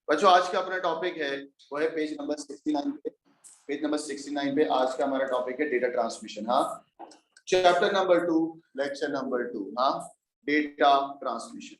बच्चों आज का अपना टॉपिक है वो है पेज नंबर 69 पे। पेज नंबर 69 पे आज का हमारा टॉपिक है डेटा ट्रांसमिशन। हाँ, चैप्टर नंबर 2, लेक्चर नंबर 2। हाँ, डेटा ट्रांसमिशन।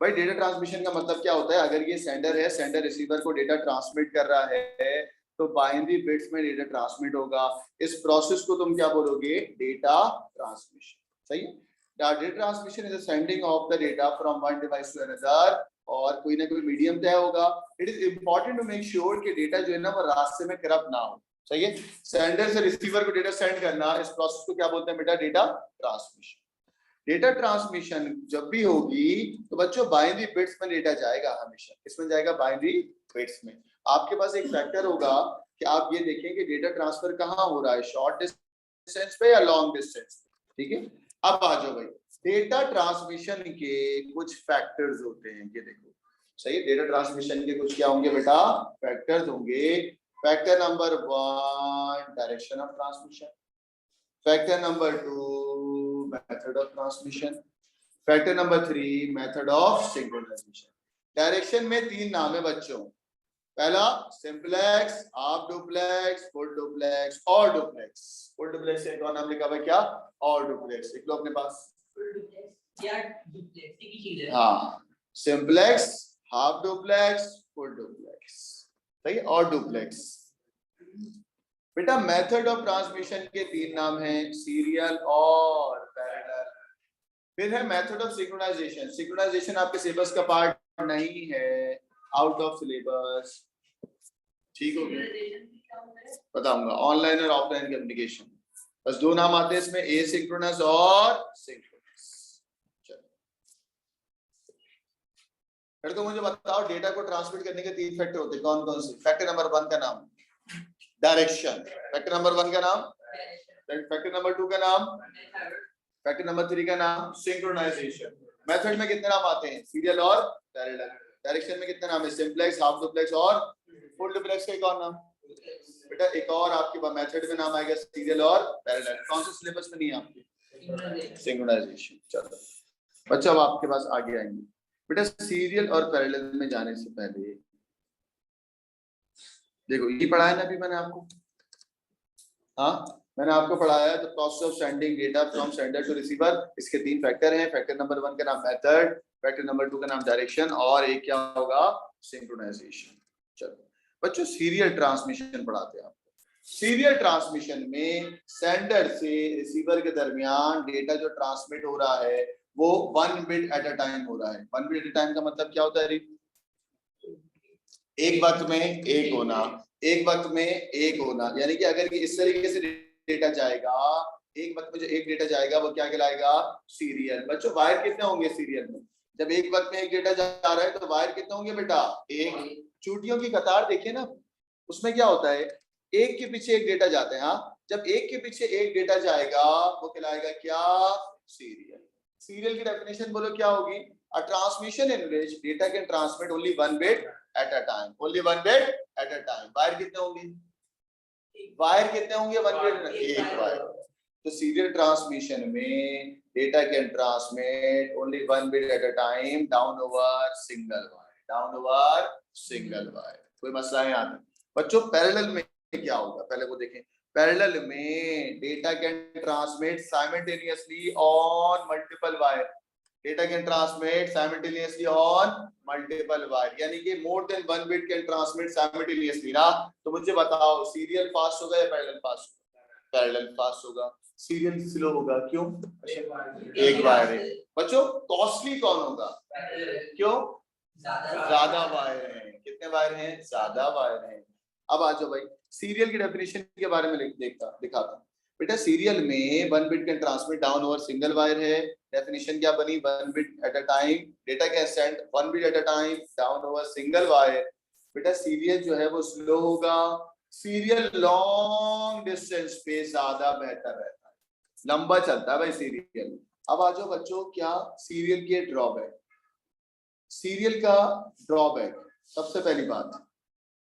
भाई डेटा ट्रांसमिशन का मतलब क्या होता है? अगर ये सेंडर है, सेंडर रिसीवर को डेटा ट्रांसमिट कर रहा है तो बाइनरी बिट्स में डेटा ट्रांसमिट होगा। इस प्रोसेस को तुम क्या बोलोगे? Data transmission. सही है। Data transmission is the sending of the data from one device to another, और कोई ना कोई मीडियम तय होगा। It is important to make sure कि डेटा जो है ना वो रास्ते में करप्ट ना हो। सही है। सेंडर से रिसीवर को डेटा सेंड करना, इस प्रोसेस को क्या बोलते हैं बेटा? Data transmission. डेटा ट्रांसमिशन जब भी होगी तो बच्चों बाइनरी बिट्स में डेटा जाएगा। हमेशा किसमें जाएगा? बाइनरी बिट्स में। आपके पास एक फैक्टर होगा कि आप ये देखें कि डेटा ट्रांसफर कहाँ हो रहा है, शॉर्ट डिस्टेंस पे या लॉन्ग डिस्टेंस पे। ठीक है, अब आ जाओ भाई, डेटा ट्रांसमिशन के कुछ फैक्टर्स होते हैं, ये देखो। सही है, डेटा ट्रांसमिशन के कुछ क्या होंगे बेटा? फैक्टर्स होंगे। Factor number 1 direction of transmission, factor number 2 method of transmission, factor number 3 method of synchronisation. Direction में 3 नाम है बच्चों। पहला simplex, half duplex, full duplex और डुप्लेक्स। फुल डुप्लेक्स एक और नाम लिखा हुआ है क्या? और डुप्लेक्स। लिख लो अपने पास। हाँ, simplex, half duplex, full duplex. सही है, और डुप्लेक्स। बेटा मेथड ऑफ ट्रांसमिशन के 3 नाम हैं, सीरियल और पैरेलल। फिर है मेथड ऑफ सिंक्रोनाइजेशन। सिंक्रोनाइजेशन आपके सिलेबस का पार्ट नहीं है, आउट ऑफ सिलेबस। ठीक हो गया, बताऊंगा। ऑनलाइन और ऑफलाइन कम्युनिकेशन, बस 2 नाम आते हैं इसमें, एसिंक्रोनस और सिंक्रोनस। चलो फिर तो मुझे बताओ, डेटा को ट्रांसमिट करने के 3 फैक्टर होते हैं, कौन कौन से? फैक्टर नंबर 1 का नाम डायरेक्शन, फैक्टर नंबर 1 का नाम, फैक्टर नंबर 2 का नाम, फैक्टर नंबर 3 का नाम सिंक्रोनाइजेशन। मेथड में कितने नाम आते हैं? सीरियल और पैरेलल। डायरेक्शन में कितने नाम है? सिंपलेक्स, हाफ डुप्लेक्स और फुल डुप्लेक्स का एक और नाम। बेटा एक और आपके पास मेथड में नाम आएगा, सीरियल और पैरेलल। कौन से सिलेबस में नहीं है आपके? सिंक्रोनाइजेशन। चलो बच्चा अब आपके पास आगे आएंगे। बेटा सीरियल और पैरेलल में जाने से पहले देखो, ये पढ़ाया ना अभी मैंने आपको। हाँ, मैंने आपको पढ़ाया the process of sending data from sender to receiver. इसके 3 फैक्टर हैं। फैक्टर नंबर 1 का नाम मेथड, फैक्टर नंबर 2 का नाम डायरेक्शन, और एक क्या होगा? सिंक्रोनाइजेशन। चलो बच्चों सीरियल ट्रांसमिशन पढ़ाते हैं आपको। सीरियल ट्रांसमिशन में सेंडर से रिसीवर के दरमियान डेटा जो ट्रांसमिट हो रहा है वो 1 बिट एट अ टाइम हो रहा है। 1 बिट एट अ टाइम का मतलब क्या होता है? एक वक्त में एक होना, एक वक्त में एक होना। यानी कि अगर इस तरीके से डेटा जाएगा, एक वक्त में जो एक डेटा जाएगा वो क्या कहलाएगा? सीरियल। बच्चों वायर कितने होंगे सीरियल में? जब एक वक्त में एक डेटा जा रहा है तो वायर कितने होंगे बेटा? एक। चूटियों की कतार देखिए ना, उसमें क्या होता है? एक के पीछे एक डेटा जाते हैं। हाँ, जब एक के पीछे एक डेटा जाएगा वो कहलाएगा क्या? सीरियल। सीरियल की डेफिनेशन बोलो क्या होगी? A transmission in which data can transmit only 1 bit at a time. Only 1 bit at a time. Wire कितने होंगे? वायर कितने होंगे? 1 बिट में एक वायर। तो सीरियल ट्रांसमिशन में data can transmit only 1 bit at a time down over single wire. Down over single wire. कोई मसला है यहाँ पे? बच्चों पैरेलल में क्या होगा पहले वो देखें। पैरेलल में data can transmit simultaneously on multiple wire. Data can transmit simultaneously on multiple wire, यानी कि more than 1 bit can transmit simultaneously ना। तो मुझे बताओ सीरियल फास्ट होगा या पैरेलल फास्ट? पैरेलल फास्ट होगा। सीरियल स्लो होगा, क्यों? एक वायर है। बच्चों कॉस्टली कौन होगा? क्यों? ज्यादा वायर है। कितने वायर हैं? ज्यादा वायर हैं। अब आ जाओ भाई, सीरियल की डेफिनेशन के बारे में दिखाता हूं। बेटा सीरियल में 1 bit can transmit down over single wire है। डेफिनेशन क्या बनी? 1 bit at a time, data can send 1 bit at a time down over single wire. बेटा सीरियल जो है वो स्लो होगा। सीरियल लॉन्ग डिस्टेंस पे ज्यादा बेहतर रहता है, लंबा चलता है भाई सीरियल। अब आ जाओ बच्चों, क्या सीरियल के ड्रॉबैक? सीरियल का ड्रॉबैक, सबसे पहली बात,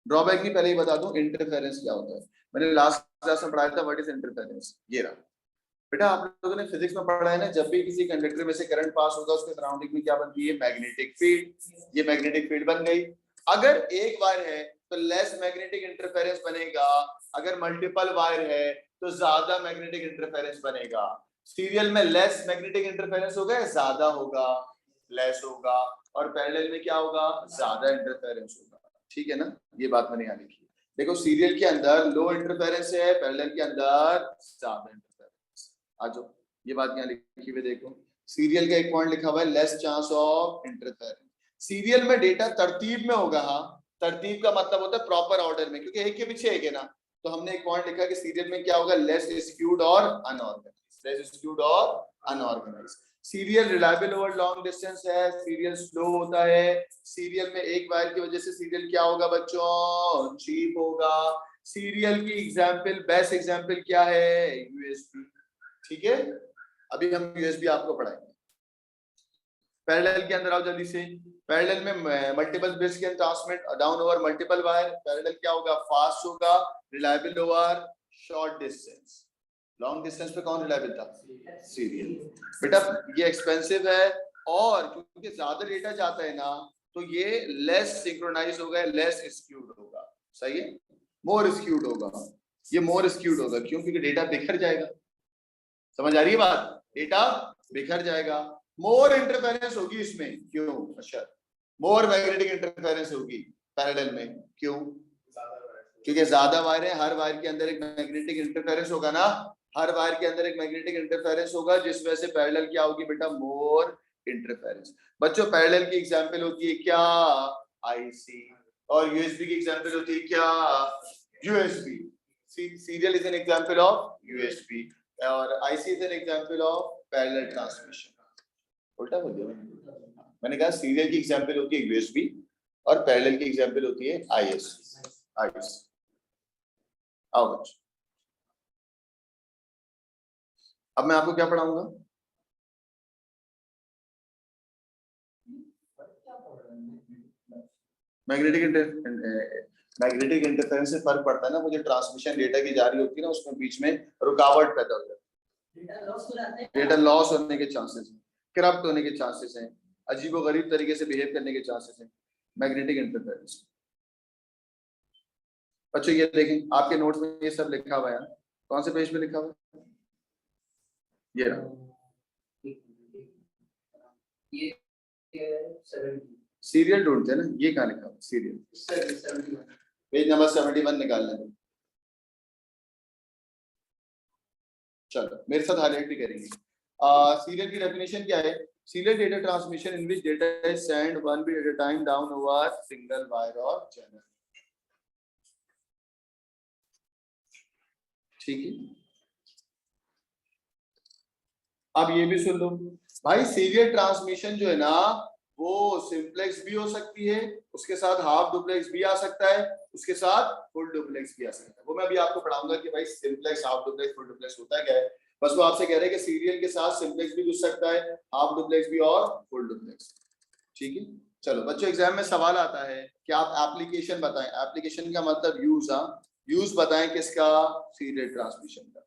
ड्रॉबैक नहीं पहले ही बता दूं, इंटरफेरेंस क्या होता है। मैंने लास्ट क्लास में पढ़ाया था व्हाट इज इंटरफेरेंस। ये रहा बेटा, आप लोगों ने फिजिक्स में पढ़ा है ना, जब भी किसी कंडक्टर में से करंट पास होगा उसके सराउंडिंग में क्या बनती है? Magnetic field. ये मैग्नेटिक फील्ड बन गई। अगर एक वायर है तो लेस मैग्नेटिक इंटरफेरेंस बनेगा, अगर मल्टीपल वायर है तो ज्यादा मैग्नेटिक इंटरफेरेंस बनेगा। सीरियल में लेस मैग्नेटिक इंटरफेरेंस होगा या ज्यादा होगा? लेस होगा। और पैरेलल में क्या होगा? ज्यादा इंटरफेरेंस होगा। ठीक है ना, ये बात मैंने यहाँ लिखी। देखो सीरियल के अंदर लो इंटरफेरेंस है, पैरेलल के अंदर ज्यादा इंटरफेरेंस। आ जाओ, ये बात यहाँ लिखी हुई देखो, सीरियल का एक पॉइंट लिखा हुआ है less chance of interference. Serial में डेटा तरतीब में होगा। हाँ, तरतीब का मतलब होता है प्रॉपर ऑर्डर में, क्योंकि एक के पीछे एक है ना, तो हमने एक पॉइंट लिखा कि सीरियल में क्या होगा? लेस स्क्यूड और अनऑर्गेनाइज्ड, लेस स्क्यूड और unorganised. Serial reliable over long distance है, सीरियल स्लो होता है। सीरियल में एक वायर की वजह से सीरियल क्या होगा बच्चों? चीप होगा। सीरियल की एग्जांपल, बेस्ट एग्जांपल क्या है? यूएसबी। ठीक है, अभी हम यूएसबी आपको पढ़ाएंगे। पैरेलल के अंदर आओ जल्दी से। पैरेलल में multiple bits can transmit down over multiple wire. Parallel क्या होगा? फास्ट होगा, reliable over short distance. Long distance पे कौन रिलायबल था? सीरियल। बेटा ये एक्सपेंसिव है, और क्योंकि ज्यादा डेटा जाता है ना, तो ये लेस सिंक्रोनाइज होगा, लेस स्क्यूड होगा। सही है, मोर स्क्यूड होगा। ये मोर स्क्यूड होगा क्यों? क्योंकि डेटा बिखर जाएगा। समझ आ रही है बात? डेटा बिखर जाएगा। मोर इंटरफेरेंस होगी इसमें, क्यों? अच्छा, मोर मैग्नेटिक इंटरफेरेंस होगी पैरेलल में, क्यों? क्योंकि ज्यादा वायर है, हर वायर के अंदर एक मैग्नेटिक इंटरफेरेंस होगा ना, हर वायर के अंदर एक मैग्नेटिक इंटरफेरेंस होगा, जिस वजह से पैरेलल क्या होगी बेटा? मोर इंटरफेरेंस। बच्चों पैरेलल की एग्जांपल होती है क्या? आईसी। और यूएसबी की एग्जांपल होती है क्या? USB. Serial is an example of USB, और IC is an example of parallel transmission. उल्टा बोल दिया मैंने कहा सीरियल की एग्जांपल होती है यूएसबी और पैरेलल की एग्जांपल होती है आईएससी। आईएससी आओ बच्चों, अब मैं आपको क्या पढ़ाऊंगा? मैग्नेटिक इंटरफेरेंस से फर्क पड़ता है ना, वो जो ट्रांसमिशन डेटा की जारी होती है ना, उसमें बीच में रुकावट पैदा हो जाती है, डेटा लॉस होने के चांसेस हैं, करप्ट होने के चांसेस हैं, अजीबोगरीब तरीके से बिहेव करने के चांसेस हैं, मैग्नेटिक इंटरफेरेंस। बच्चों ये देखें आपके नोट्स में ये सब लिखा हुआ है, कौन से पेज पे लिखा हुआ है? ये सीरियल ढूंढते हैं ना, ये कहाँ लिखा हुआ? सीरियल पेज नंबर 71 निकाल लें। चलो मेरे साथ हाईलाइट भी करेंगे। सीरियल की डेफिनेशन क्या है? Serial data transmission in which data is send one bit at a time down over single wire और चैनल। ठीक है, अब ये भी सुन लो भाई, सीरियल ट्रांसमिशन जो है ना, वो सिंप्लेक्स भी हो सकती है, उसके साथ हाफ डुप्लेक्स भी आ सकता है, उसके साथ फुल डुप्लेक्स भी आ सकता है। वो मैं अभी आपको पढ़ाऊंगा कि भाई simplex, half duplex, full duplex होता क्या है। बस वो आपसे कह रहे हैं कि सीरियल के साथ सिंप्लेक्स भी घुस सकता है, हाफ डुप्लेक्स भी और फुल डुप्लेक्स। ठीक है, चलो बच्चों एग्जाम में सवाल आता है कि आप एप्लीकेशन बताएं। एप्लीकेशन का मतलब यूज। यूज बताएं किसका? सीरियल ट्रांसमिशन का।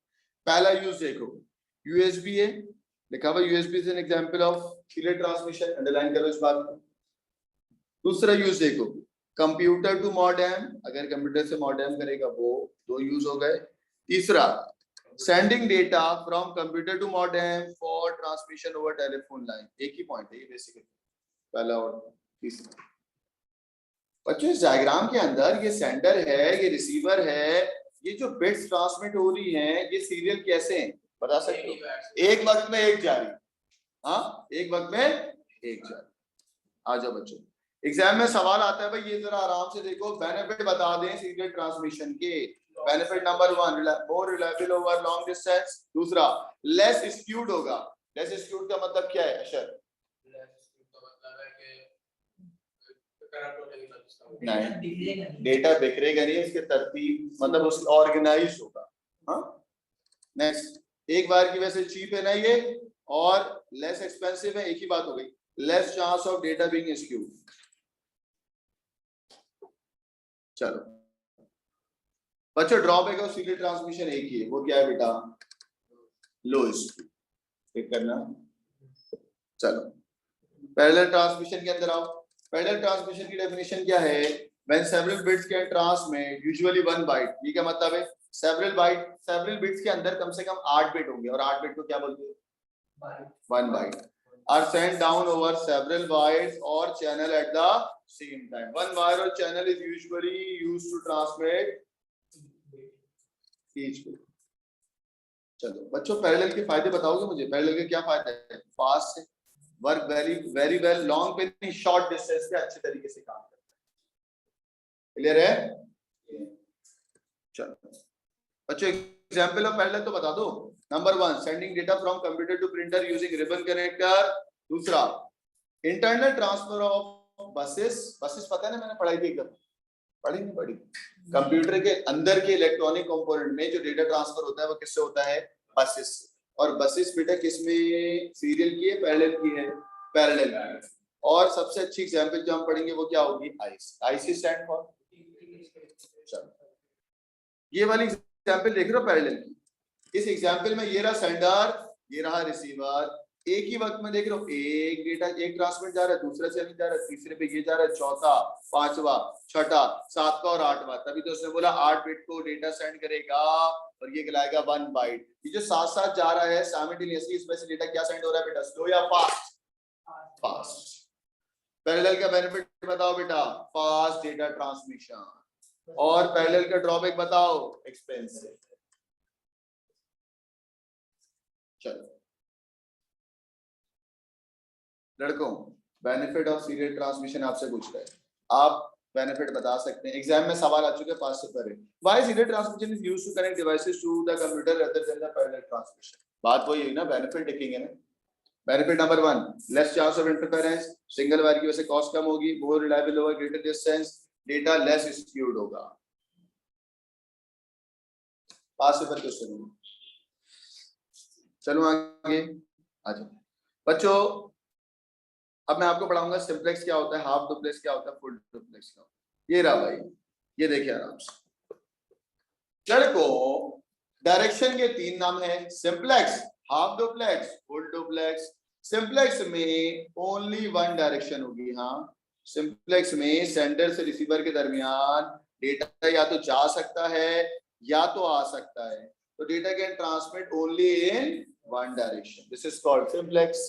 पहला यूज देखो, यूएसबी है लिखा हुआ, USB is an example of serial transmission, underline करो इस बात को। दूसरा यूज देखो, कंप्यूटर टू मॉडेम, अगर कंप्यूटर से मॉडेम करेगा वो, दो यूज हो गए। तीसरा, sending data from computer to modem for transmission over telephone line. एक ही पॉइंट है ये बेसिकली, पहला और तीसरा। बच्चों इस डायग्राम के अंदर ये सेंडर है, ये रिसीवर है, ये जो बिट्स ट्रांसमिट हो रही हैं, ये सीरियल कैसे हैं बता सकते हो? एक वक्त में एक जारी। हाँ, एक वक्त में एक जारी। आ जाओ बच्चों, एग्जाम में सवाल आता है भाई, ये जरा आराम से देखो, बेनिफिट बता दें सीरियल ट्रांसमिशन के। बेनिफिट नंबर 1, मोर रिलायबल ओवर लॉन्ग डिस्टेंस। दूसरा, लेस स्क्यूड होगा। लेस स्क्यूड का मतलब क्या है अशर? नहीं, डेटा बिखरेगा नहीं, इसके तरतीब मतलब उस ऑर्गेनाइज होगा। हाँ, नेक्स्ट, एक बार की वजह से चीप है ना ये, और लेस एक्सपेंसिव है, एक ही बात हो गई। Less chance of data being skewed. चलो बच्चों, ड्रॉबैक ऑफ सीरियल ट्रांसमिशन एक ही है, वो क्या है बेटा? लो स्पीड। ठीक करना। चलो पैरेलल ट्रांसमिशन के अंदर आओ। पैरेलल ट्रांसमिशन की डेफिनेशन क्या है? When several bits can transmit, usually one byte. ये क्या मतलब है? several bits के अंदर कम से कम 8 बिट होंगे, और 8 बिट को क्या बोलते हैं? 1 byte. Are sent down over several wires or channel at the same time. One wire or channel is usually used to transmit each bit. चलो बच्चों, पैरेलल के फायदे बताओगे मुझे? पैरेलल के क्या फायदे हैं? फास्ट है, वर्क वेरी वेल, लॉन्ग पे नहीं, शॉर्ट डिस्टेंस पे अच्छे तरीके से काम करता है। क्लियर है? चलो बच्चों, एग्जांपल ऑफ पैरेलल तो बता दो। Number 1, sending data from computer to printer using ribbon connector. दूसरा, इंटरनल ट्रांसफर ऑफ बसेस पता है ना, मैंने पढ़ाई थी एकदम, पढ़ी नहीं पढ़ी? कंप्यूटर के अंदर के इलेक्ट्रॉनिक कंपोनेंट में जो डेटा ट्रांसफर होता है वो किससे होता है? बसेस से। और बसेस बेटा किसमें? सीरियल की है, पैरेलल की है? पैरेलल की है। और सबसे अच्छी एग्जांपल जो हम पढ़ेंगे वो क्या होगी? IC stand for. चलो ये वाली एग्जांपल देख रहे हो पैरेलल की? इस एग्जांपल में ये रहा सेंडर, ये रहा रिसीवर, एक ही वक्त में देख रहे हो, एक डेटा, एक ट्रांसमिट जा रहा है, दूसरा चैनल जा रहा है, तीसरे पे ये जा रहा है, चौथा, पांचवा, छठा, सातवां और आठवां। तभी तो उसने बोला 8 बिट को डेटा सेंड करेगा और ये कहलाएगा 1 बाइट। ये जो साथ साथ जा रहा है साइमल्टेनियसली, इसमें से डेटा क्या सेंड हो रहा है बेटा? स्लो या फास्ट? फास्ट। पैरेलल का बेनिफिट बताओ बेटा? Fast data transmission. और पैरेलल का ड्रॉबैक बताओ? एक्सपेंसिव। चलो लड़कों, बेनिफिट ऑफ सीरियल ट्रांसमिशन आपसे पूछ रहे हैं, आप बेनिफिट बता सकते हैं? एग्जाम में सवाल आ चुके हैं 5 से पहले। Why serial transmission is used to connect devices to the computer rather than the parallel transmission? बात वही हुई ना, बेनिफिट लिखेंगे ना। Benefit number 1, less chance of interference, single wire की वजह से कॉस्ट कम होगी, more reliable over greater distance, data less skewed होगा। 5 से पहले क्वेश्चन। चलो आगे आ जाओ बच्चों। अब मैं आपको पढ़ाऊंगा सिंप्लेक्स क्या होता है, हाफ डुप्लेक्स क्या होता है, फुल डुप्लेक्स क्या होता है। ये रहा भाई, ये देखिए आराम से। लड़कों, डायरेक्शन के 3 नाम है, simplex, half duplex, full duplex. Simplex में ओनली 1 डायरेक्शन होगी। हाँ, सिंप्लेक्स में सेंडर से रिसीवर के दरमियान डेटा या तो जा सकता है या तो आ सकता है। तो data can transmit only in 1 direction, this is called simplex.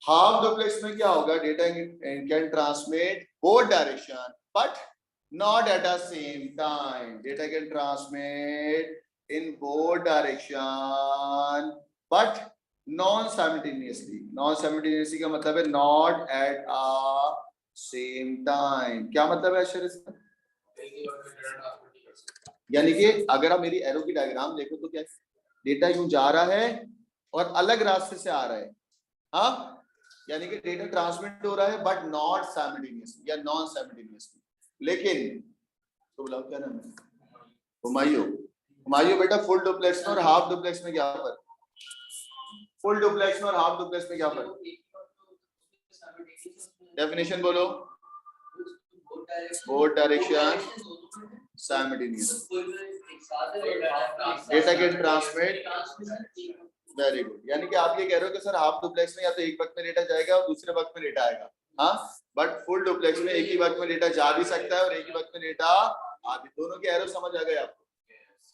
Half duplex में क्या होगा? Data can transmit both direction but not at the same time. Data can transmit in both direction but non simultaneously. Non simultaneously का मतलब है not at a same time. क्या मतलब है अशर इसका? यानी कि अगर आप मेरी एरो की डायग्राम देखो तो क्या, डेटा यूं जा रहा है और अलग रास्ते से आ रहा है। हाँ, यानी कि डेटा ट्रांसमिट हो रहा है बट नॉट साइमल्टेनियसली या नॉन साइमल्टेनियसली। लेकिन तो बुलाओ क्या नाम है? हुमायूं बेटा, फुल डुप्लेक्स में और हाफ डुप्लेक्स में क्या फर्क? फुल डुप्लेक्स में और हाफ डुप्लेक्स में क्या फर्क? डेफिनेशन बोलो। Both direction simultaneous, data can transmit. Very good. यानी कि आप ये कह रहे हो कि सर हाफ डुप्लेक्स में या तो एक वक्त में डेटा जाएगा और दूसरे वक्त में डेटा आएगा। हाँ, बट फुल डुप्लेक्स में एक ही वक्त में डेटा जा भी सकता है और एक ही वक्त में डेटा आ भी। दोनों के एरो समझ आ गए आपको?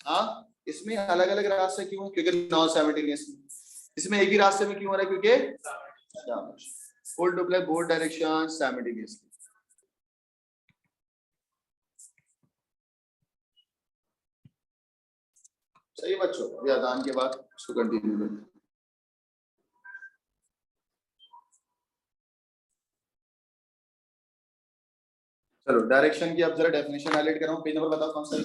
हाँ, इसमें अलग अलग रास्ते क्यों है? क्योंकि नॉन साइमल्टेनियस। इसमें एक ही रास्ते में क्यों हो रहा है? क्योंकि full duplex both direction simultaneously. सही बच्चों, अभी अजान के बाद इसको कंटिन्यू करें। चलो डायरेक्शन की अब जरा डेफिनेशन हाईलाइट कर रहा हूं। पेज नंबर बताओ कौन सा है?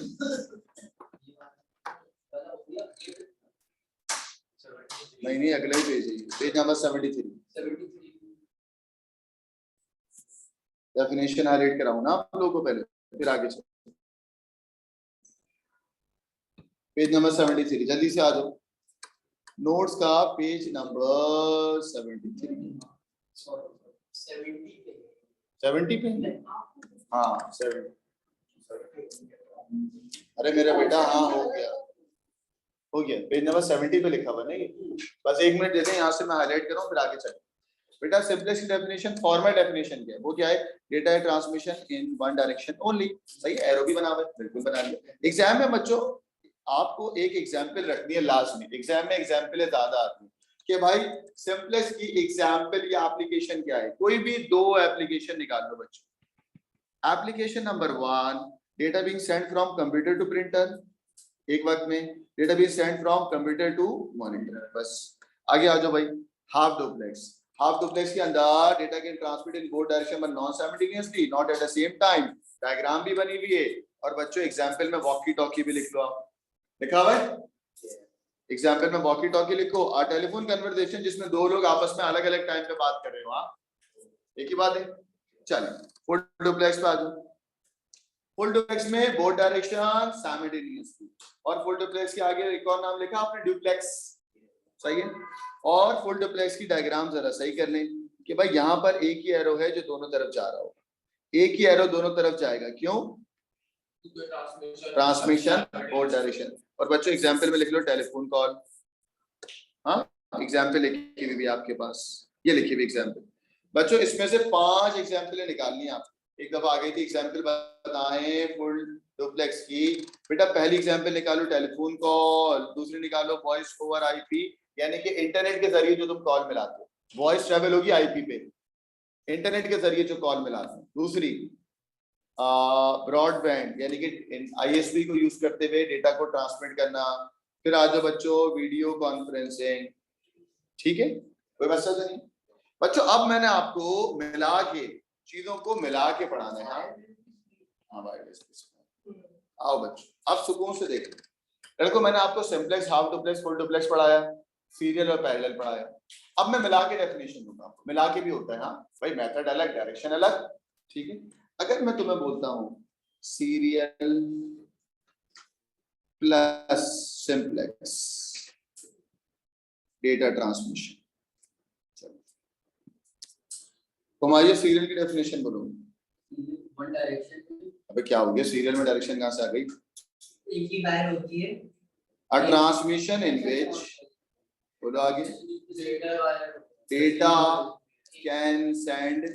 नहीं, अगला ही पेज है, पेज नंबर 73। डेफिनेशन हाईलाइट कराऊं ना आप लोगों को पहले, फिर आगे चलो। पेज नंबर 73, जल्दी से आ जाओ। नोट्स का पेज नंबर 73। 70 पे? हाँ 70। अरे मेरा बेटा, हाँ हो गया पेज नंबर 70 पे लिखा हुआ नहीं। बस 1 मिनट देते हैं, यहाँ से मैं हाईलाइट कर रहा हूँ फिर आगे चलें। बेटा सिंपलेक्स की डेफिनेशन फॉर्मल डेफिनेशन क्या है? वो क्या है? Data transmission in one direction only. सही है, एरो भी बना हुआ है, बिल्कुल बना लिया। एग्जाम में बच्चों आपको एक एग्जाम्पल रखनी है लास्ट में, एग्जाम में एग्जाम्पल ज्यादा आती है कि भाई सिंपलेक्स की एग्जाम्पल या एप्लीकेशन क्या है। कोई भी दो एप्लीकेशन निकाल लो बच्चों। Application number 1, data being send from computer to printer, एक वक्त में data being send from computer to monitor. बस आगे आ जाओ भाई। हाफ डुप्लेक्स, हाफ डुप्लेक्स के अंदर data can transmit in both direction but non simultaneously, not at the same time. Diagram भी बनी हुई है और बच्चों एग्जांपल में वॉकी टॉकी भी लिख लो। आप लिखा हुआ है एग्जांपल में वॉकी टॉकी लिखो। और टेलीफोन कन्वर्सेशन जिसमें दो लोग आपस में अलग अलग टाइम पे बात कर रहे हो, एक ही बात है। चलिए फुल डुप्लेक्स पे आ जाओ। फुल डुप्लेक्स में बोथ डायरेक्शन साइमल्टेनियसली, और फुल डुप्लेक्स के आगे एक और नाम लिखा आपने, डुप्लेक्स। सही है। और फुल डुप्लेक्स की डायग्राम जरा सही कर लें कि भाई यहाँ पर एक ही एरो है जो दोनों तरफ जा रहा हो, एक ही एरो दोनों तरफ जाएगा। क्यों? Transmission both direction. और बच्चों एग्जांपल में लिख लो टेलीफोन कॉल। हाँ एग्जांपल लिखी हुई आपके पास, ये लिखी हुई एग्जांपल। बच्चों इसमें से 5 एग्जांपलें निकालनी है आप। एक दफा आ गई थी एग्जांपल बताएं फुल डुप्लेक्स की। बेटा पहली एग्जांपल निकालो टेलीफोन कॉल, दूसरी निकालो वॉइस ओवर आईपी, यानी कि इंटरनेट के जरिए जो तुम कॉल मिलाते हो, वॉइस ट्रेवल होगी आईपी पे, इंटरनेट के जरिए जो कॉल मिलाते हो। दूसरी ब्रॉडबैंड, यानी कि आईएसपी को यूज करते हुए डेटा को ट्रांसमिट करना। फिर आ जाओ बच्चों वीडियो कॉन्फ्रेंसिंग। ठीक है, कोई मसला तो नहीं बच्चों। अब मैंने आपको मिला के चीजों को मिला के पढ़ाना है। हाँ वायरलेस। आओ बच्चों अब सुकून से देखो। लड़कों मैंने आपको simplex, half duplex, full duplex पढ़ाया, सीरियल और पैरेलल पढ़ाया। अब मैं मिला के डेफिनेशन दूंगा आपको। मिला के भी होता है हाँ भाई, मेथड अलग डायरेक्शन अलग। ठीक है, अगर मैं तुम्हें बोलता हूं serial plus simplex data transmission, तुम आइए सीरियल की डेफिनेशन बोलो। One direction. अबे क्या हो गया, सीरियल में डायरेक्शन कहां से आ गई? एक ही वायर होती है। अ ट्रांसमिशन इन विच, बोलो आगे, data can send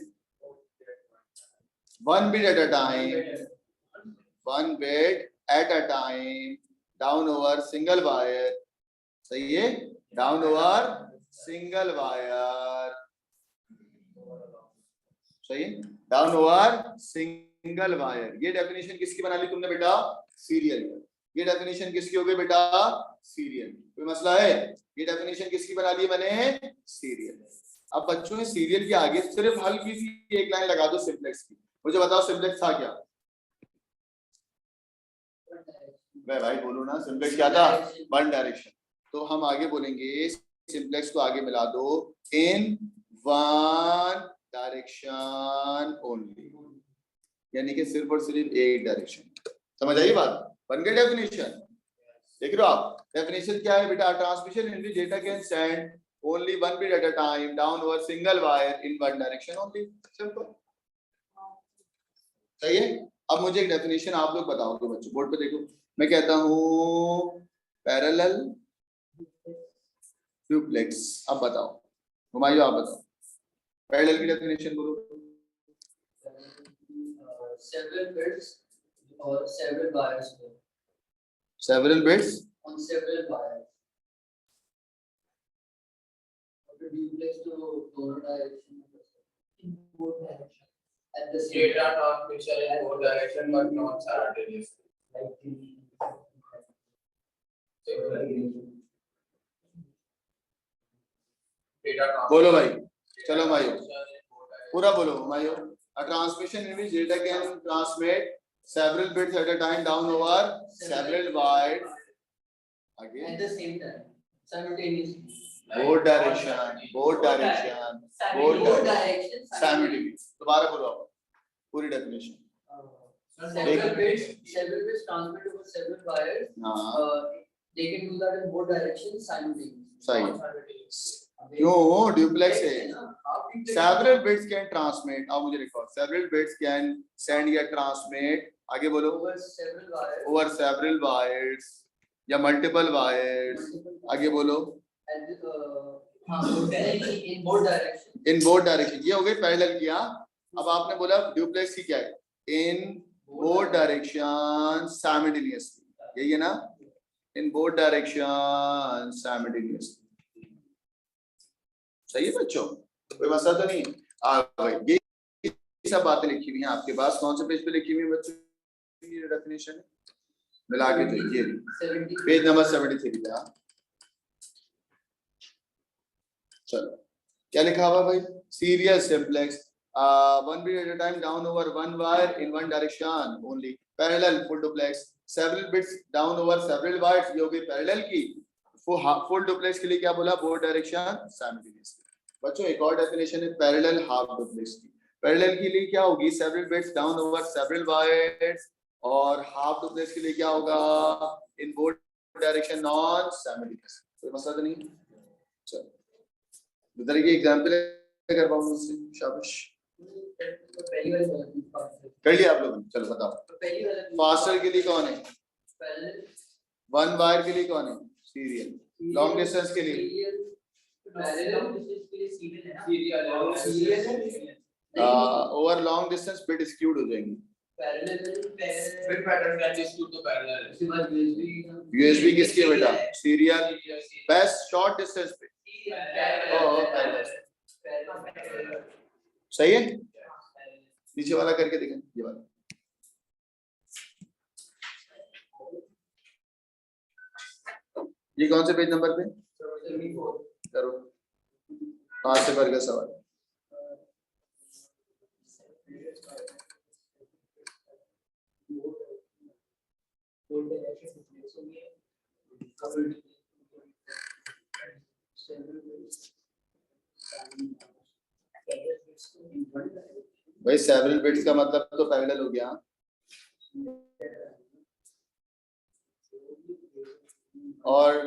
one bit at a time, one bit at a time down over single wire. सही है, down over single wire. सही है, down over single wire. ये डेफिनेशन किसकी बना ली तुमने बेटा? सीरियल। ये डेफिनेशन किसकी हो गई बेटा? सीरियल। कोई मसला है? ये डेफिनेशन किसकी बना ली मैंने? सीरियल। अब बच्चों ने सीरियल के आगे सिर्फ हल्की सी एक लाइन लगा दो सिंपलेक्स की। मुझे बताओ सिंपलेक्स था क्या? भाई बोलो ना, सिंपलेक्स क्या था? One direction. तो हम आगे बोलेंगे सिंपलेक्स को आगे मिला दो इन वन डायरेक्शन ओनली, यानी कि सिर्फ और सिर्फ एक डायरेक्शन। समझ आई बात? बन गई डेफिनेशन। देख रहे हो आप? डेफिनेशन क्या है बेटा? Transmission in which data can send only one bit at a time down over single wire in one direction only. Simple. सही है। अब मुझे एक डेफिनेशन आप लोग बताओगे बच्चों, बोर्ड पे देखो। मैं कहता हूँ पैरेलल डुप्लेक्स, अब बताओ घुमाइयो, आप बताओ पैरेलल की डेफिनेशन बोलो। several bits or several wires. Several bits on several wires. Duplex to both direction. In both direction. At the same data transmission in both direction but not simultaneously. बोलो भाई, चलो भाई पूरा बोलो भाइयों। A transmission in which data can transmit several bits at a time down over several wires. Again. At the same time, simultaneously. Both direction, both direction, both direction, simultaneously. दोबारा बोलो आप पूरी definition. Several bits transmit over several wires. They can do that in both directions simultaneously. सही। क्यों? Duplex है। Several bits can transmit. अब मुझे लिखो several bits can send या transmit. आगे बोलो over several wires या multiple wires. आगे बोलो in both direction. In both direction, ये हो गई पैरेलल की। अब आपने बोला ड्यूप्लेक्स की क्या है, इन बोथ डायरेक्शन साइमल्टेनियसली, यही है ना, इन बोथ डायरेक्शन साइमल्टेनियसली। सही है बच्चों, कोई मसला तो नहीं है। ये सब बातें लिखी हुई हैं आपके पास, कौन से पेज पे लिखी हुई है बच्चों, ये डेफिनेशन मिला के देखिए, पेज नंबर 73 पे। चलो क्या लिखा हुआ भाई, serial simplex, one bit at a time down over one wire in one direction only, parallel full duplex, several bits down over several wires, ये हो गई पैरेलल की। फुल डुप्लेक्स के लिए क्या बोला, बोथ डायरेक्शन साइमल्टेनियसली। बच्चों एक और डेफिनेशन है पैरेलल हाफ डुप्लेक्स की। पैरेलल के लिए क्या होगी, several bits down over several wires, और हाफ डुप्लेक्स के लिए क्या होगा, इन बोथ डायरेक्शन नॉन साइमल्टेनियस। कोई मसला तो नहीं। चलो इधर की एग्जांपल कर पाऊंगा उससे, शाबाश कर लिया आप लोगों ने। चलो बताओ, फास्टर के लिए कौन है, वन वायर के लिए कौन है, सीरियल। लॉन्ग डिस्टेंस के लिए over long distance bit skewed हो जाएंगे। Bit pattern can be skewed to parallel. USB किसकी है बेटा, सीरियल। बेस्ट शॉर्ट डिस्टेंस पे सही है। नीचे वाला करके देखें, ये वाला ये कौन से पेज नंबर पे करो, 5 से पर का सवाल। भाई सेवरल बिट्स का मतलब तो पैरेलल हो गया, और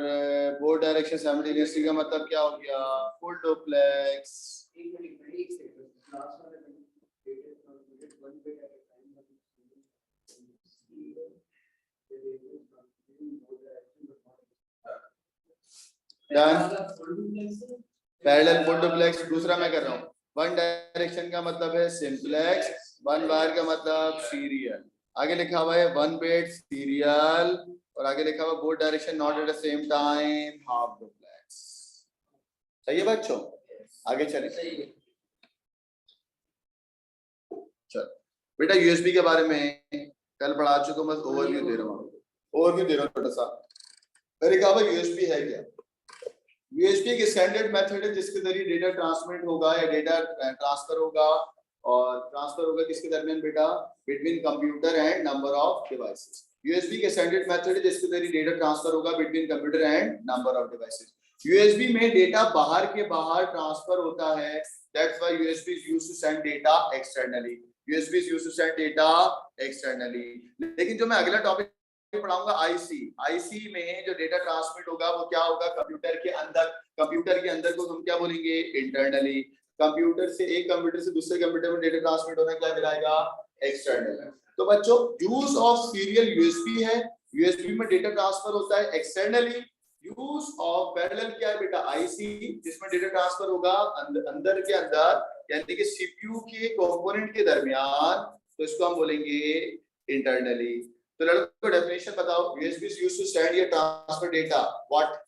बोथ डायरेक्शन साइमल्टेनियसली का मतलब क्या हो गया, full duplex. Parallel full duplex. दूसरा मैं कर रहा हूँ, वन डायरेक्शन का मतलब है सिंप्लेक्स, वन वायर का मतलब सीरियल। आगे लिखा हुआ है वन बिट सीरियल, और आगे लिखा हुआ both direction not at the same time half duplex. सही है बच्चों, आगे चलें। चलो बेटा यूएसबी के बारे में कल पढ़ा चुका हूं, बस ओवरव्यू दे रहा हूँ, छोटा सा। मैंने कहा भाई यूएसबी है क्या, यूएसबी एक स्टैंडर्ड मेथड है जिसके जरिए डेटा ट्रांसमिट होगा या डेटा ट्रांसफर होगा, और ट्रांसफर होगा किसके दरमियान बेटा, between computer and number of devices. USB के स्टैंडर्ड मेथड है जिसके जरिए डेटा ट्रांसफर होगा between computer and number of devices. USB में डेटा बाहर के बाहर ट्रांसफर होता है, that's why USB is used to send data externally. USB is used to send data externally. लेकिन जो मैं अगला टॉपिक पढ़ाऊंगा आईसी में जो डेटा ट्रांसमिट होगा वो क्या होगा, कंप्यूटर के अंदर। कंप्यूटर के अंदर को हम क्या बोलेंगे, इंटरनली। कंप्यूटर से एक कंप्यूटर से दूसरे कंप्यूटर में डेटा ट्रांसमिट होना क्या कहलाएगा, एक्सटर्नल। तो बच्चों यूज ऑफ सीरियल यूएसबी है, यूएसबी में डेटा ट्रांसफर होता है एक्सटर्नली। यूज ऑफ पैरेलल क्या है बेटा, आईसी, जिसमें डेटा ट्रांसफर होगा अंदर के अंदर, यानी कि सीपीयू के कंपोनेंट के दरमियान, तो इसको हम बोलेंगे इंटरनली। तो लड़कों को डेफिनेशन बताओ, USB is used to send या transfer data what,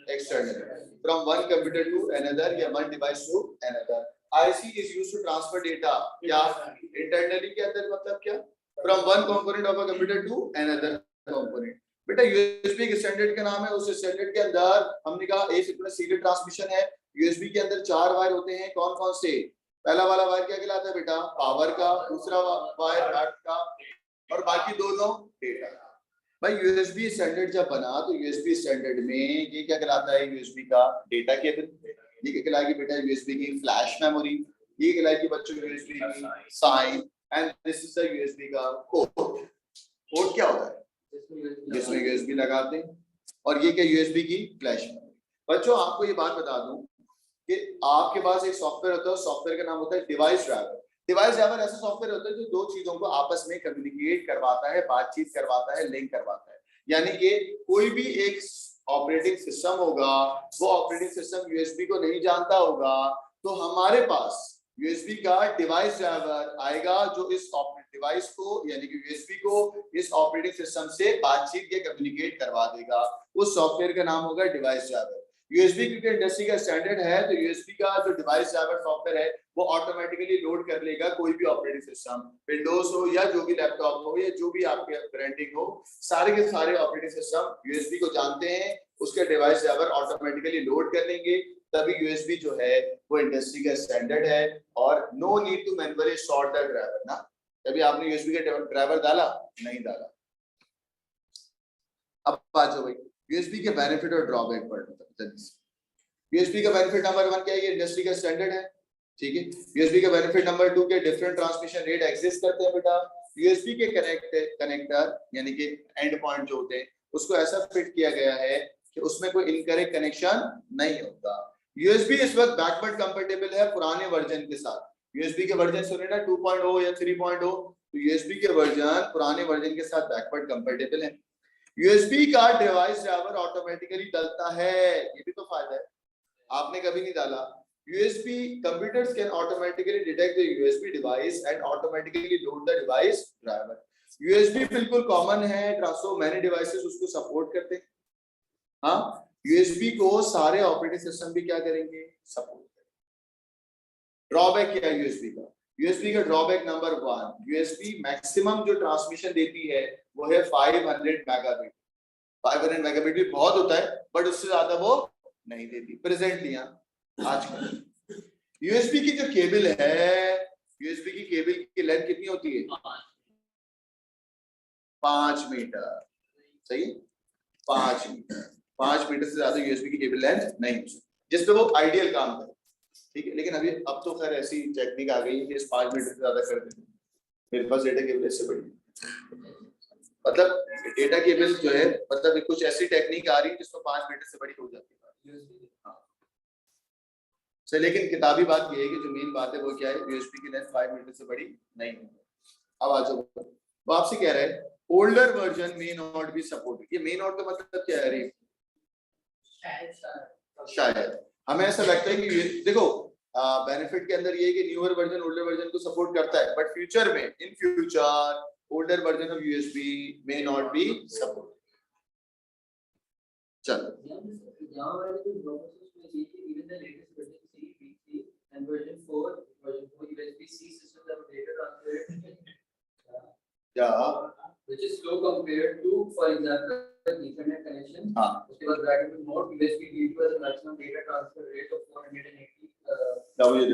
externally from one computer to another या one device to another. IC is used to transfer data क्या, internally के अंदर मतलब क्या, from one component of a computer to another component। बेटा USB के standard का नाम है, उस स्टैंडर्ड के अंदर हमने कहा एक सीरियल ट्रांसमिशन है। USB के अंदर 4 वायर होते हैं, कौन कौन से, पहला वाला वायर क्या कहलाता है बेटा, पावर का, दूसरा वायर डाटा का, और बाकी दोनों डेटा का। भाई यूएसबी स्टैंडर्ड जब बना तो यूएसबी स्टैंडर्ड में ये क्या कहलाता है, यूएसबी का डेटा केबल, ये क्या कहलाएगी बेटा, यूएसबी की फ्लैश मेमोरी, ये कहलाएगी बच्चों यूएसबी की sign, and this is the USB का पोर्ट। पोर्ट क्या होता है, जिसमें यूएसबी लगाते हैं, और ये क्या यूएसबी की फ्लैश मेमोरी। बच्चों आपको ये बात बता दूं कि आपके पास एक सॉफ्टवेयर होता है, सॉफ्टवेयर का नाम होता है डिवाइस ड्राइवर। डिवाइस ड्राइवर ऐसा सॉफ्टवेयर होता है जो दो चीजों को आपस में कम्युनिकेट करवाता है, बातचीत करवाता है, लिंक करवाता है। यानी कि कोई भी एक ऑपरेटिंग सिस्टम होगा वो ऑपरेटिंग सिस्टम यूएसबी को नहीं जानता होगा, तो हमारे पास यूएसबी का डिवाइस ड्राइवर आएगा जो इस डिवाइस को यानी कि यूएसबी को इस ऑपरेटिंग सिस्टम से बातचीत या कम्युनिकेट करवा देगा। उस सॉफ्टवेयर का नाम होगा डिवाइस ड्राइवर। यूएसबी क्योंकि इंडस्ट्री का स्टैंडर्ड है, तो यूएसबी का जो डिवाइस ड्राइवर सॉफ्टवेयर है वो ऑटोमेटिकली लोड कर लेगा कोई भी ऑपरेटिंग सिस्टम, विंडोज हो या जो भी लैपटॉप हो या जो भी आपके ब्रांडिंग हो, सारे के सारे ऑपरेटिंग सिस्टम यूएसबी को जानते हैं, उसके डिवाइस ड्राइवर ऑटोमेटिकली लोड कर लेंगे। तभी यूएसबी जो है वो इंडस्ट्री का स्टैंडर्ड है और no need to manually sort the driver ना। कभी आपने यूएसबी का ड्राइवर डाला? नहीं डाला। अब बात जो भाई यूएसबी के बेनिफिट और ड्रॉबैक पर यूएसबी का बेनिफिट नंबर 1 क्या है? ये इंडस्ट्री का स्टैंडर्ड है, ठीक है। यूएसबी का बेनिफिट नंबर 2 के डिफरेंट ट्रांसमिशन रेट एग्जिस्ट करते हैं बेटा। यूएसबी के कनेक्टर यानी कि एंड पॉइंट जो होते हैं उसको ऐसा फिट किया गया है कि उसमें कोई इनकरेक्ट कनेक्शन नहीं होता। यूएसबी इस वक्त बैकवर्ड कंपैटिबल है पुराने वर्जन के साथ। यूएसबी के वर्जन सुने ना 2.0 या 3.0, तो यूएसबी के वर्जन पुराने वर्जन के साथ बैकवर्ड कंपैटिबल है। यूएसबी का डिवाइस ड्राइवर ऑटोमेटिकली डलता है, ये भी तो फायदा है, आपने कभी नहीं डाला। USB computers can automatically detect the USB device and automatically load the device driver. USB बिल्कुल कॉमन है, so many devices उसको सपोर्ट करते हैं। हाँ, USB को सारे ऑपरेटिंग सिस्टम भी क्या करेंगे? सपोर्ट करेंगे। ड्रॉबैक क्या है USB का? USB का ड्रॉबैक नंबर 1, USB मैक्सिमम जो ट्रांसमिशन देती है वो है 500 मेगाबिट। 500 मेगाबिट भी बहुत होता है बट उससे ज्यादा वो नहीं देती प्रेजेंटली। आजकल यूएसबी की जो केबल है, यूएसबी की केबल की लेंथ कितनी होती है? 5 मीटर, सही है, 5 मीटर। 5 मीटर से ज्यादा यूएसबी की केबल लेंथ नहीं हो सकती जिसपे वो आइडियल काम करे, ठीक है। लेकिन अभी अब तो खैर ऐसी टेक्निक आ गई है कि इस 5 मीटर से ज्यादा कर देते हैं। मेरे पास डेटा केबल इससे बड़ी, मतलब डेटा केबल जो है, मतलब कुछ ऐसी टेक्निक आ रही है जिसमें 5 मीटर से बड़ी हो जाती है। हाँ सर, लेकिन किताबी बात ये है कि जो मेन बात है वो क्या है, यूएसबी की लेंथ 5 मीटर से बड़ी नहीं है। अब आ जाओ, वो आपसे कह रहा है older version may not be supported. ये मे नॉट का मतलब क्या है? रे शायद हमें ऐसा लगता है कि देखो बेनिफिट के अंदर ये है कि न्यूअर वर्जन ओल्डर वर्जन को सपोर्ट करता है, बट फ्यूचर में in future older version of USB may not be supported. चलो and version 4 USB-C systems have data transfer yeah, which is slow compared to, for example, Ethernet connection. हाँ, उसके बाद bracket में more USB due to the maximum data transfer rate of 480 क्या मुझे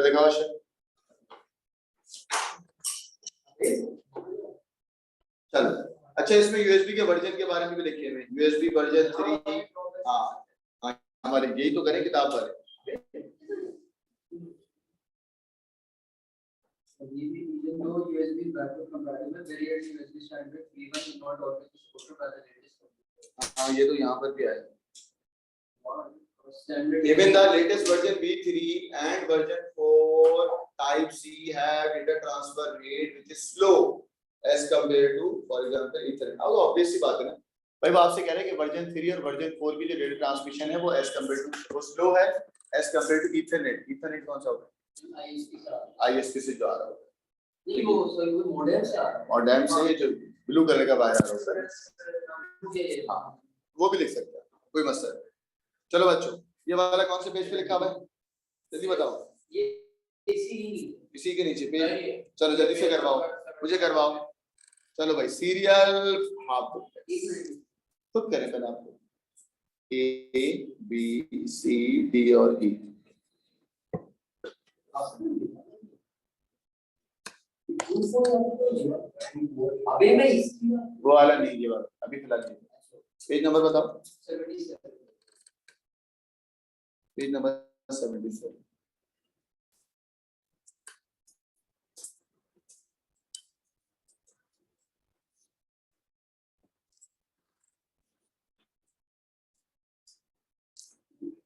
दिखाओ sir. चलो अच्छा, इसमें यूएसबी के वर्जन के बारे में भी लिखे हुए, यूएसबी वर्जन 3। हाँ हमारे यही तो करें किताब पर। Even though USB is backward compatible, very early USB standard even is not always supported by the latest computer. हाँ ये तो यहाँ पर भी आया। Standard. Even the latest version V3 and version 4 Type C have data transfer rate which is slow as compared to, for example, Ethernet. अब obvious सी बात है ना भाई, वो आपसे कह रहे हैं कि वर्जन 3 और वर्जन 4 की जो डेटा ट्रांसमिशन है वो as compared to, वो स्लो है as compared to Ethernet। Ethernet कौन सा होता है? ISP से जो आ रहा होता है, नहीं वो मॉडेम से आ रहा है, मॉडेम से जो ब्लू कलर का वायर आ रहा होता है। हाँ वो भी लिख सकते हैं, कोई मसला नहीं। चलो बच्चों, ये वाला कौन से पेज पे लिखा हुआ है जल्दी बताओ? ये इसी के नीचे पेज। चलो जल्दी से करवाओ, मुझे करवाओ। चलो भाई, सीरियल हाफ खुद करें पहले आपको, A B C D और E। अभी मैं वो वाला नहीं, ये वाला अभी फिलहाल नहीं। पेज नंबर बताओ। 77 page number 77।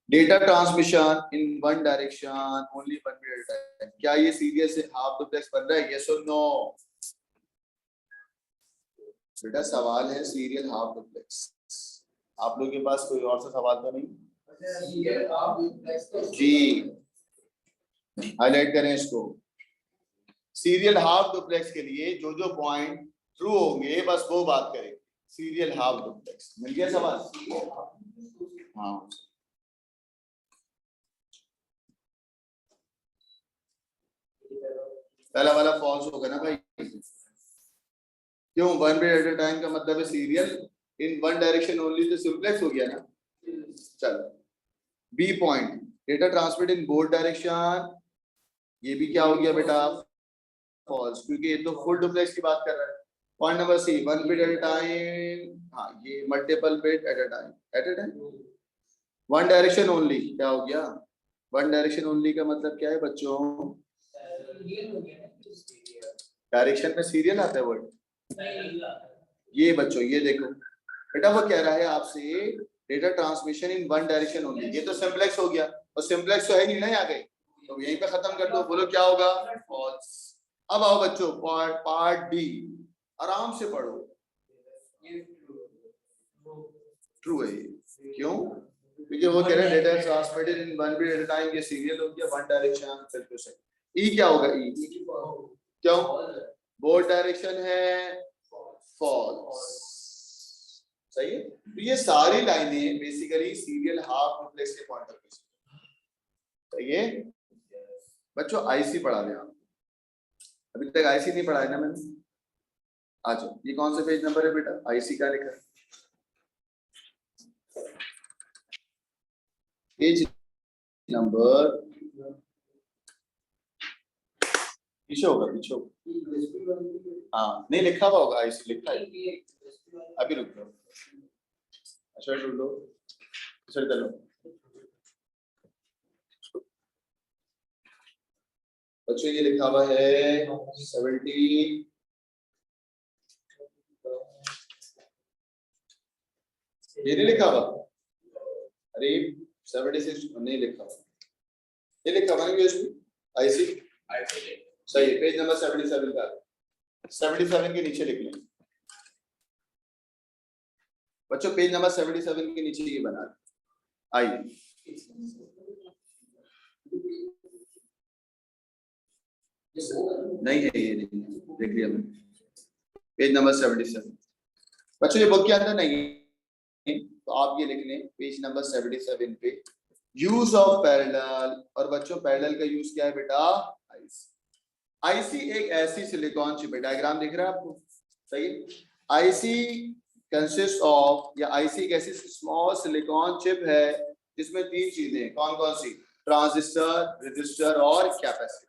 Data transmission in one direction only one minute. क्या ये सीरियल से हाफ डुप्लेक्स बन रहा है? यस और नो? बेटा सवाल है सीरियल हाफ डुप्लेक्स। आप लोगों के पास कोई और सा सवाल तो नहीं? Serial half duplex तो जी, हाईलाइट करें इसको। सीरियल हाफ डुप्लेक्स के लिए जो जो पॉइंट ट्रू होंगे बस वो बात करें। सीरियल हाफ डुप्लेक्स मिल गया सवाल? हाँ, पहला वाला फॉल्स होगा ना भाई। क्यों? One bit at a time का मतलब है serial in one direction only, तो सिंपलेक्स हो गया ना। चलो, B point data transmit in both direction, ये भी क्या हो गया बेटा? फॉल्स, क्योंकि ये तो फुल डुप्लेक्स की बात कर रहा है। Point number C, one bit at a time, हाँ ये multiple bit at a time, at a time one direction only, क्या हो गया? वन डायरेक्शन ओनली का मतलब क्या है बच्चों? डायरेक्शन में सीरियल आता है वर्ड? ये बच्चों ये देखो बेटा, वो कह रहा है आपसे data transmission in one direction only, ये तो सिंपलेक्स हो गया, और सिंपलेक्स तो है नहीं ना यहाँ गए, तो यहीं पे खत्म कर दो। बोलो क्या होगा? फॉल्स। अब आओ बच्चों पार्ट डी, आराम से पढ़ो। ट्रू है ये, क्यों? क्योंकि वो कह रहे हैं data transmitted in one bit at a time, ये सीरियल हो गया, वन डायरेक्शन बिल्कुल सही। ई क्या होगा? ई क्यों? बोथ डायरेक्शन है, फॉल्स। सही है। तो ये सारी लाइनें बेसिकली सीरियल हाफ डुप्लेक्स के पॉइंट ऑफ व्यू से। सही है बच्चों, आईसी पढ़ा दिया अभी तक? आईसी नहीं पढ़ा है ना मैंने? आ जाओ, ये कौन सा पेज नंबर है बेटा? आईसी का लिखा है पेज नंबर, पीछे होगा, पीछे होगा। हाँ नहीं लिखा हुआ होगा, आईसी लिखा है अभी, रुक जाओ। अच्छा ढूंढ लो, सर चलो बच्चों, ये लिखा हुआ है 70, ये नहीं लिखा हुआ? अरे 76 नहीं लिखा हुआ, ये लिखा हुआ है आईसी। सही है, पेज नंबर 77 का, 77 के नीचे लिख लें बच्चों, पेज नंबर 77 के नीचे ये बना आइए। नहीं है ये, नहीं देख लिया मैंने, पेज नंबर 77 बच्चों, ये बुक के अंदर नहीं है, तो आप ये लिख लें पेज नंबर 77 पे, यूज ऑफ पैरेलल। और बच्चों पैरेलल का यूज क्या है बेटा? आईसी। आईसी एक ऐसी सिलिकॉन चिप है, डायग्राम दिख रहा है आपको? सही है। आईसी कंसिस्ट ऑफ, या आईसी एक ऐसी स्मॉल सिलिकॉन चिप है जिसमें तीन चीजें, कौन कौन सी? ट्रांजिस्टर, रेजिस्टर और कैपेसिटर।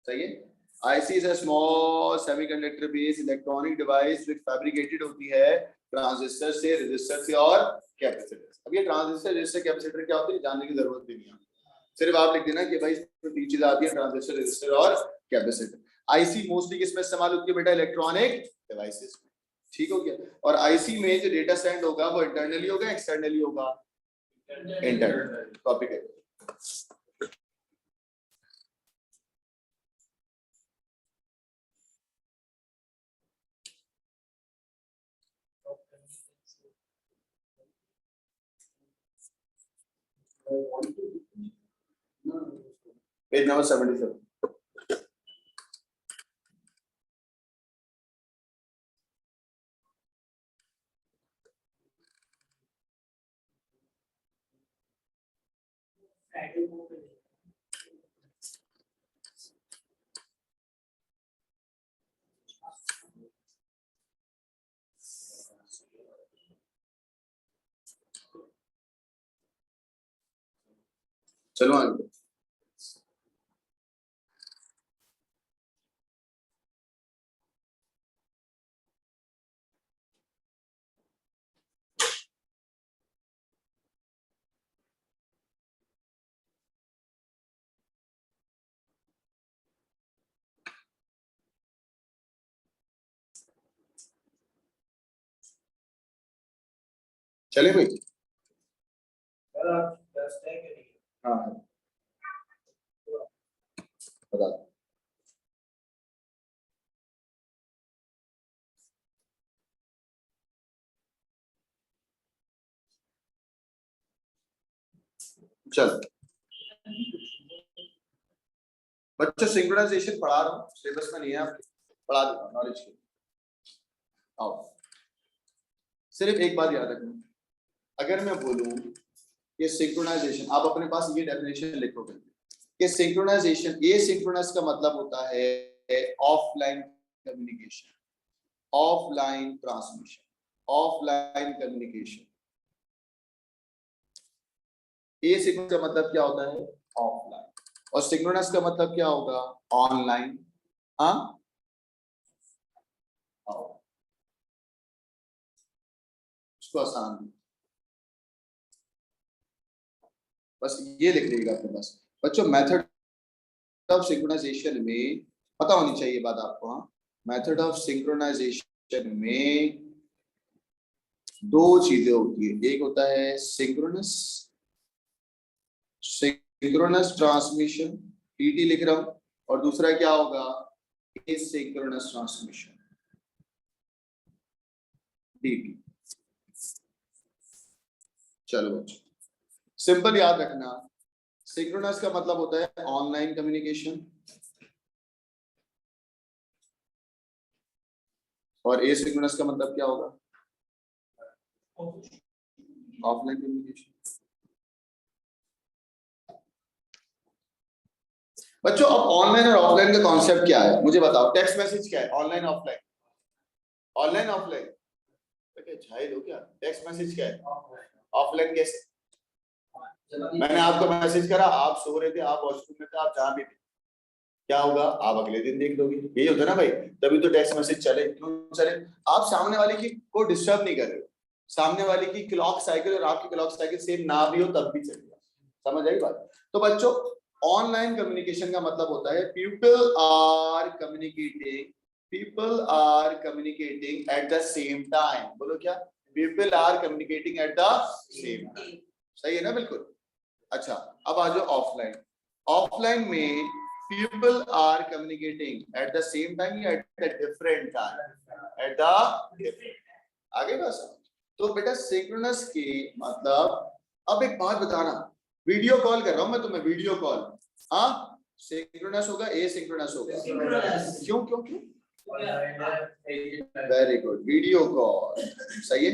सही है। IC is a small semiconductor based electronic device which fabricated होती है ट्रांजिस्टर से, रेजिस्टर से और कैपेसिटर। अब ये ट्रांजिस्टर, रेजिस्टर, कैपेसिटर क्या होती है जानने की जरूरत भी नहीं है, सिर्फ आप लिख देना कि भाई इसमें तीन चीजें आती है, ट्रांजिस्टर, रेजिस्टर और कैपेसिटर। आईसी मोस्टली किसमें इस्तेमाल होती है बेटा? इलेक्ट्रॉनिक डिवाइसेस में। ठीक हो गया। और आईसी में जो डेटा सेंड होगा वो इंटरनली होगा, एक्सटर्नली होगा? इंटरनल। कॉपी करें। Page number 77। चलो आगे। चले भाई। हाँ बता। चलो बच्चों सिंक्रोनाइजेशन पढ़ा रहा हूँ, सिलेबस में नहीं है आपके, पढ़ा देता हूँ नॉलेज के। आओ सिर्फ एक बात याद रखना, अगर मैं बोलूं ये सिंक्रोनाइजेशन, आप अपने पास ये डेफिनेशन लिखोगे कि सिंक्रोनाइजेशन, ये सिंक्रोनस का मतलब होता है offline communication, offline transmission, offline communication. ये सिंक्रोनस का मतलब क्या होता है? ऑफलाइन। और सिंक्रोनस का मतलब क्या होगा? ऑनलाइन। हाँ उसको आसान, बस ये लिख लीजिएगा अपने पास। बच्चों मेथड ऑफ सिंक्रोनाइजेशन में पता होनी चाहिए बात आपको। हाँ मेथड ऑफ सिंक्रोनाइजेशन में दो चीजें होती है, एक होता है सिंक्रोनस, सिंक्रोनस ट्रांसमिशन, टीटी लिख रहा हूं, और दूसरा क्या होगा? Asynchronous transmission, DT. चलो बच्चों सिंपल याद रखना, सिंक्रोनस का मतलब होता है ऑनलाइन कम्युनिकेशन, और एसिंक्रोनस का मतलब क्या होगा? Offline communication. बच्चों अब ऑनलाइन और ऑफलाइन का कॉन्सेप्ट क्या है मुझे बताओ। टेक्स्ट मैसेज क्या है? ऑनलाइन ऑफलाइन, ऑनलाइन ऑफलाइन, झाइल हो क्या? टेक्स्ट मैसेज क्या है? ऑफलाइन कैसे? मैंने आपको मैसेज करा, आप सो रहे थे, आप वॉशरूम में थे, आप जहां भी थे, क्या होगा? आप अगले दिन देख लोगे। यही होता है ना भाई, तभी तो टेक्स्ट मैसेज चले। क्यों चले? आप सामने वाले की को डिस्टर्ब नहीं कर रहे हो, सामने वाले की क्लॉक साइकिल और आपकी क्लॉक साइकिल सेम ना भी हो तब भी चलेगा। समझ आई बात? तो बच्चों ऑनलाइन कम्युनिकेशन का मतलब होता है people are communicating at the same time. बोलो क्या? People are communicating at the same time. सही है ना? बिल्कुल। अच्छा अब आ जाओ ऑफलाइन। ऑफलाइन में people are communicating at the same time या at a different time? at the different। आगे बस। तो बेटा सिंक्रोनस के मतलब, अब एक बात बताना, वीडियो कॉल कर रहा हूं मैं तुम्हें, वीडियो कॉल, हाँ सिंक्रोनस होगा, एसिंक्रोनस होगा? क्यों क्यों क्यों? वेरी गुड, वीडियो कॉल सही है।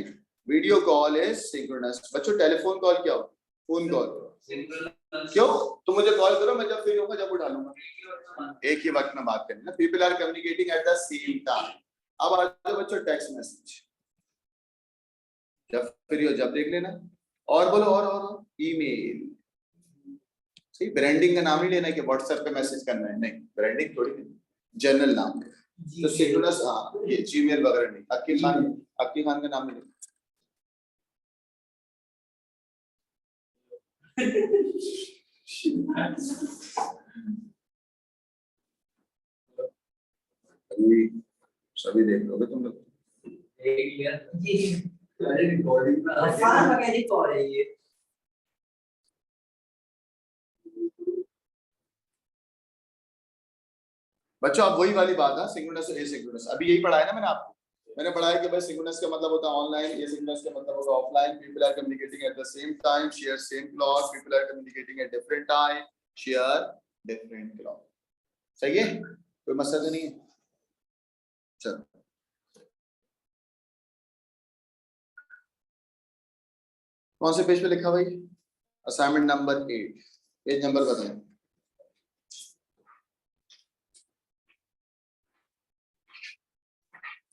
Video call is synchronous. बच्चों टेलीफोन कॉल क्या हो? Phone call. क्यों? तो मुझे कॉल करो, मैं जब फ्री होगा जब उठा लूंगा, एक ही वक्त में बात करनी है। People are communicating at the same time. अब आ जाओ बच्चों टेक्स्ट मैसेज, जब फ्री हो जब देख लेना। और बोलो और ईमेल। सही, ब्रांडिंग का नाम ही लेना है कि व्हाट्सएप पे मैसेज करना है, नहीं ब्रांडिंग थोड़ी नहीं, जनरल नाम है। तो सिंक्रोनस, हाँ ये जीमेल वगैरह नहीं। अक्की खान का नाम नहीं। सभी देख लोगे तुम लोग। बच्चों अब वही वाली बात है, सिंक्रोनस और एसिंक्रोनस। अभी यही पढ़ा है ना मैंने आपको। मैंने पढ़ा है कि भाई सिंक्रोनस का मतलब होता है ऑनलाइन, एसिंक्रोनस का मतलब होगा offline. People are communicating at the same time, share same clock. People are communicating at different time, share different clock. सही है, कोई मसला तो नहीं है? चलो कौन से पेज पे लिखा भाई? असाइनमेंट नंबर 8, पेज नंबर बताएं।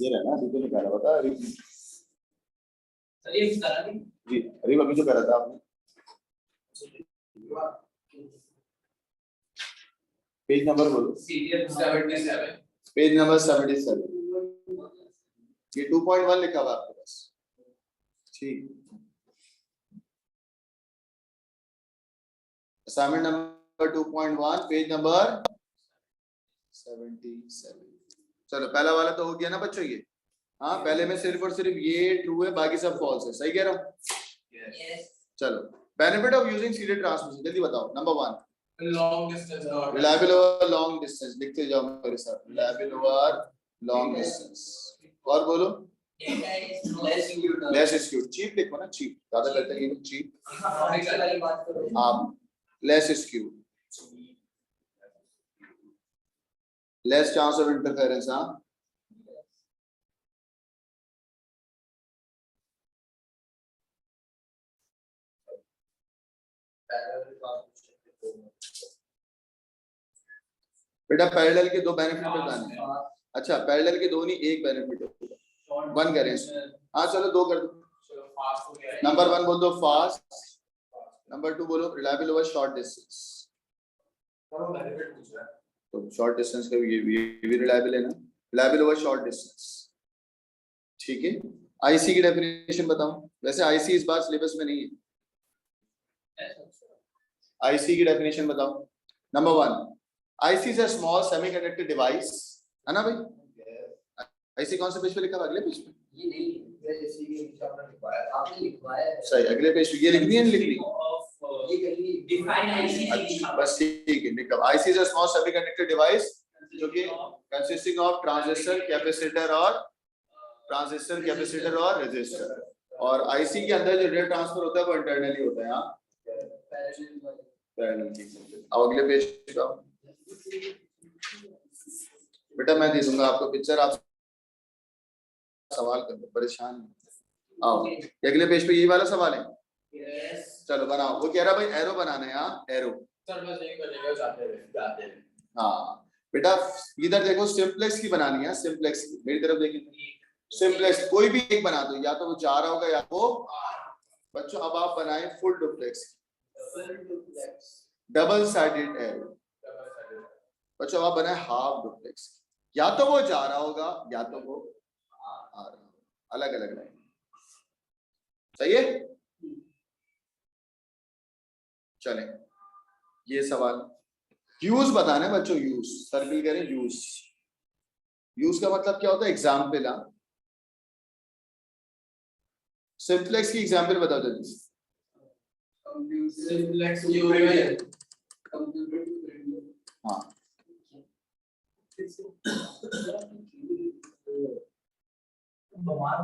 ये रहना अभी तो नहीं कह रहा, बता अभी जी, अभी जो कह रहा था आपने। पेज नंबर बोलो। 77। Page number 77। ये 2.1 लिखा हुआ आपके पास, ठीक। Assignment number 2.1 page number 77। चलो पहला वाला तो हो गया ना बच्चों ये। हाँ पहले में सिर्फ और सिर्फ ये ट्रू है, बाकी सब फॉल्स है। सही कह रहा हूँ? चलो benefit of using serial transmission, जल्दी बताओ। Number 1, long distance, reliable over long distance. लिखते जाओ मेरे साथ, रिलायबल ओवर लॉन्ग डिस्टेंस। और बोलो data is less skewed. Less skewed, cheap लिखो ना, चीप ज्यादा बेहतर है चीप। Logical वाली बात करो। आप less skewed, less chance of interference. हाँ बेटा पैरेलल के दो बेनिफिट बताने हैं। अच्छा पैरेलल के दो नहीं, एक बेनिफिट होगा, वन करें। हाँ चलो दो कर दो। नंबर 1 बोल दो फास्ट, नंबर 2 बोलो रिलायबल ओवर शॉर्ट डिस्टेंस। तो शॉर्ट डिस्टेंस का ये भी रिलायबल है ना, रिलायबल ओवर शॉर्ट डिस्टेंस। ठीक है, आईसी की डेफिनेशन बताओ। वैसे आईसी इस बार सिलेबस में नहीं है। आईसी की डेफिनेशन बताओ। Number 1, IC is a small semiconductor device, है ना भाई। आईसी कौन से पेज पे लिखा है? अगले पेज पे। ये नहीं, ये इसी के नीचे आपने लिखवाया, आपने लिखवाया है। सही, अगले पेज पे। ये लिखनी है, नहीं लिखनी? ये कहीं डिफाइन आईसी अच्छा बस ठीक है, लिखा। IC is a small semiconductor device जो कि कंसिस्टिंग ऑफ ट्रांजिस्टर, कैपेसिटर और रेजिस्टर। और आईसी के अंदर जो डेटा ट्रांसफर होता है वो इंटरनली होता है। हाँ पैरेलल। अब अगले पेज पे आओ बेटा, मैं दे दूंगा आपको पिक्चर, आप सवाल कर दो, परेशान आओ। अगले पेज पे यही वाला सवाल है। चलो बनाओ। वो कह रहा भाई एरो बनाना है। हाँ एरो। सर बस यही करेगा, जाते रहे। हाँ बेटा इधर देखो, सिंप्लेक्स की बनानी है, सिंप्लेक्स की। मेरी तरफ देखिए, सिंप्लेक्स कोई भी एक बना दो, या तो वो जा रहा होगा या वो। बच्चों अब आप बनाए full duplex, double sided arrow. बच्चों आप बनाए हाफ डुप्लेक्स, या तो वो जा रहा होगा या तो वो आ रहा होगा, अलग अलग लाइन। सही है। चलें, ये सवाल यूज बताना है बच्चों। यूज सर्किल करें। यूज का मतलब क्या होता है? एग्जाम्पल। सिंप्लेक्स की एग्जाम्पल बताओ जल्दी। Simplex union. हाँ बमार